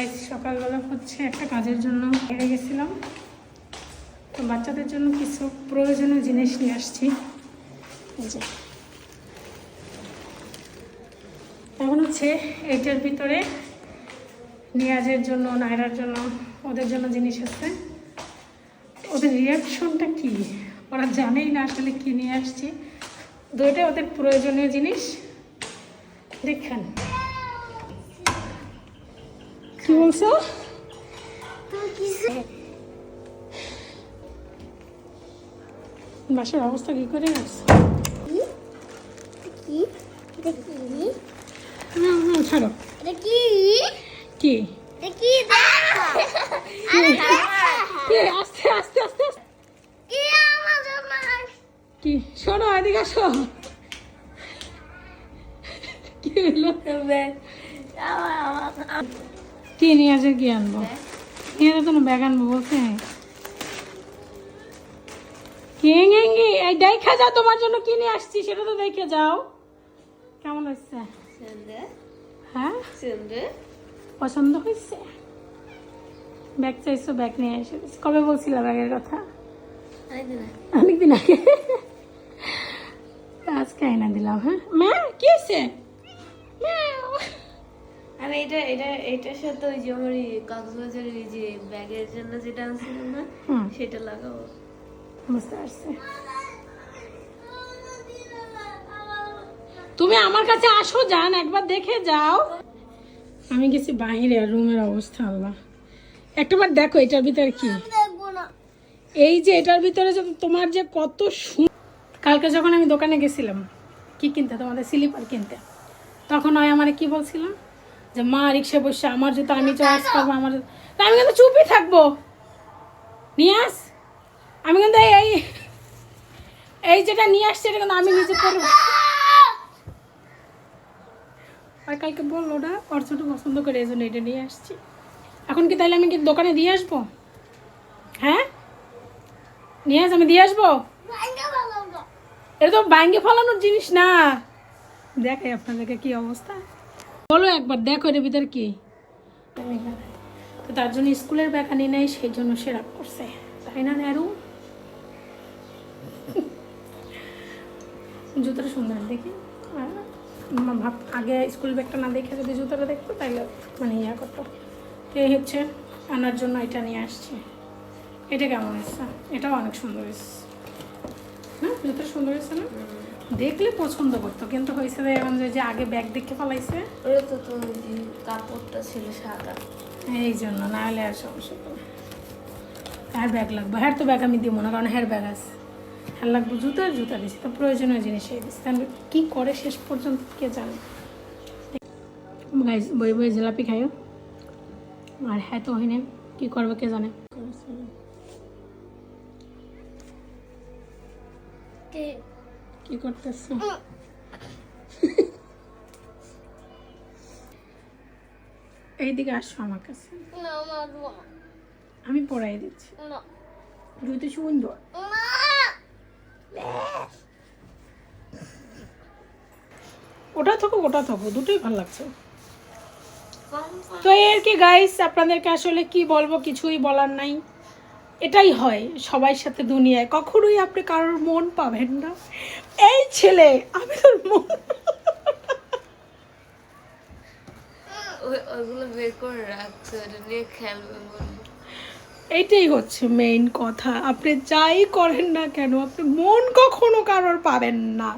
Guys সকালবেলা হচ্ছে একটা কাজের জন্য বেরিয়ে গেছিলাম, তো বাচ্চাদের জন্য কিছু প্রয়োজনীয় জিনিস নিয়ে আসছি। এই যে এখন হচ্ছে এইটার ভিতরে নিয়াজের জন্য, নায়রার জন্য, ওদের জন্য জিনিস আছে। ওদের রিয়াকশনটা কি, ওরা জানেই না আসলে কি নিয়ে আসছি। দুইটা ওদের প্রয়োজনীয় জিনিস। দেখেন কি বলছো? বাসার অবস্থা কি করে আছে? ছাড়ো। কি আস্তে আস্তে আস্তে কি শোনো, এদিকে আসো। কি হলো? কি নিয়ে আসে? কি আনবো? নিয়ে তো না ব্যাগ আনবো বলছে। দেখে যাও তোমার জন্য কি নিয়ে আসছি, সেটা তো দেখে যাও। কেমন হচ্ছে? হ্যাঁ পছন্দ হয়েছে? ব্যাগ চাইছো, ব্যাগ নিয়ে এসে। কবে বলছিলা ব্যাগের কথা? অনেকদিন আগে। আজকে এনে দিলাম। হ্যাঁ মা কি হয়েছে? আমি এটার সাথে ওই যে আমার কক্সবাজারের এই যে ব্যাগের জন্য যেটা আনছিলাম না, সেটা লাগাবো। বুঝতে পারছি। তুমি আমার কাছে আসো, যান একবার দেখে যাও। আমি গেছি বাইরে, রুমের অবস্থা আল্লাহ। একটাবার দেখো এটার ভিতরে কি। এই যে এটার ভিতরে তোমার যে কত কালকে যখন আমি দোকানে গেছিলাম কি কিনতে, তোমাদের স্লিপার কিনতে, তখন হয় আমার কি বলছিলাম যে মা রিক্সা বসে আমার জুতো আমি চয়েস করবো, আমার জুতো। আমি কিন্তু চুপই থাকবো। নিয়ে আস। আমি কিন্তু এই যেটা নিয়ে আসছি এটা কিন্তু আমি নিজে করবো। আর কালকে বললো না ওর ছোট পছন্দ করে, এই জন্য এটা নিয়ে আসছি। এখন কি তাহলে আমি কি দোকানে দিয়ে আসবো? হ্যাঁ নিয়ে আস, আমি দিয়ে আসবো। এটা তো ব্যাঙ্গে ফলানোর জিনিস না। দেখাই আপনাদেরকে কি অবস্থা, বলো একবার দেখো এর ভিতর কি। তো তার জন্য স্কুলের ব্যাগ আনি নাই, সেই জন্য সে রাগ করছে, তাই না নেরু? জুতোটা সুন্দর দেখি। ভাব আগে স্কুল ব্যাগটা না দেখে যদি জুতোটা দেখতো তাহলে মানে ইয়া করতো। এই হচ্ছে আনার জন্য এটা নিয়ে আসছি। এটা কেমন এসছে? এটাও অনেক সুন্দর এসছে না? জুতোটা সুন্দর এসছে না? দেখলে পছন্দ করতো, কিন্তু হয়েছে এখন যে আগে ব্যাগ দেখে ফেলাইছে, ওটা তো কাপড়টা ছিল সাদা, এই জন্য। না হলে আর সমস্যা তো হ্যার ব্যাগ লাগবে। হ্যার তো ব্যাগ আমি দিব না, কারণ হ্যার ব্যাগ আছে। হ্যার লাগবে জুতা দিচ্ছি, তো প্রয়োজনীয় জিনিস এই দিচ্ছি। তাহলে কী করে শেষ পর্যন্ত কে জানে। বই বই জিলাপি খাইও। আর হ্যাঁ তো হয়নি, কী করবে কে জানে। কি করতেছ? এইদিকে আসো আমার কাছে, আমি পড়াই দিচ্ছি। জুতো সুন্দর। ওটা থাকো দুটোই ভালো লাগছে। তো এর কি গাইস, আপনাদেরকে আসলে কি বলবো, কিছুই বলার নাই। এটাই হয় সবার সাথে দুনিয়ায়, কখনোই আপনি কারোর মন পাবেন না। এই ছেলে আমি তোর মন, ওগুলো বের করে রাখছে, ওটা নিয়ে খেলবে বলবো। এইটাই হচ্ছে মেইন কথা। আপনি যাই করেন না কেন, আপনি মন কখনো কারোর পাবেন না।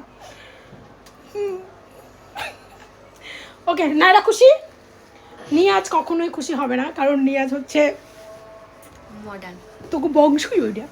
ওকে নায়রা খুশি? নিয়াজ কখনোই খুশি হবে না, কারণ নিয়াজ হচ্ছে মডার্ন, তোকে বংশই ওইটা।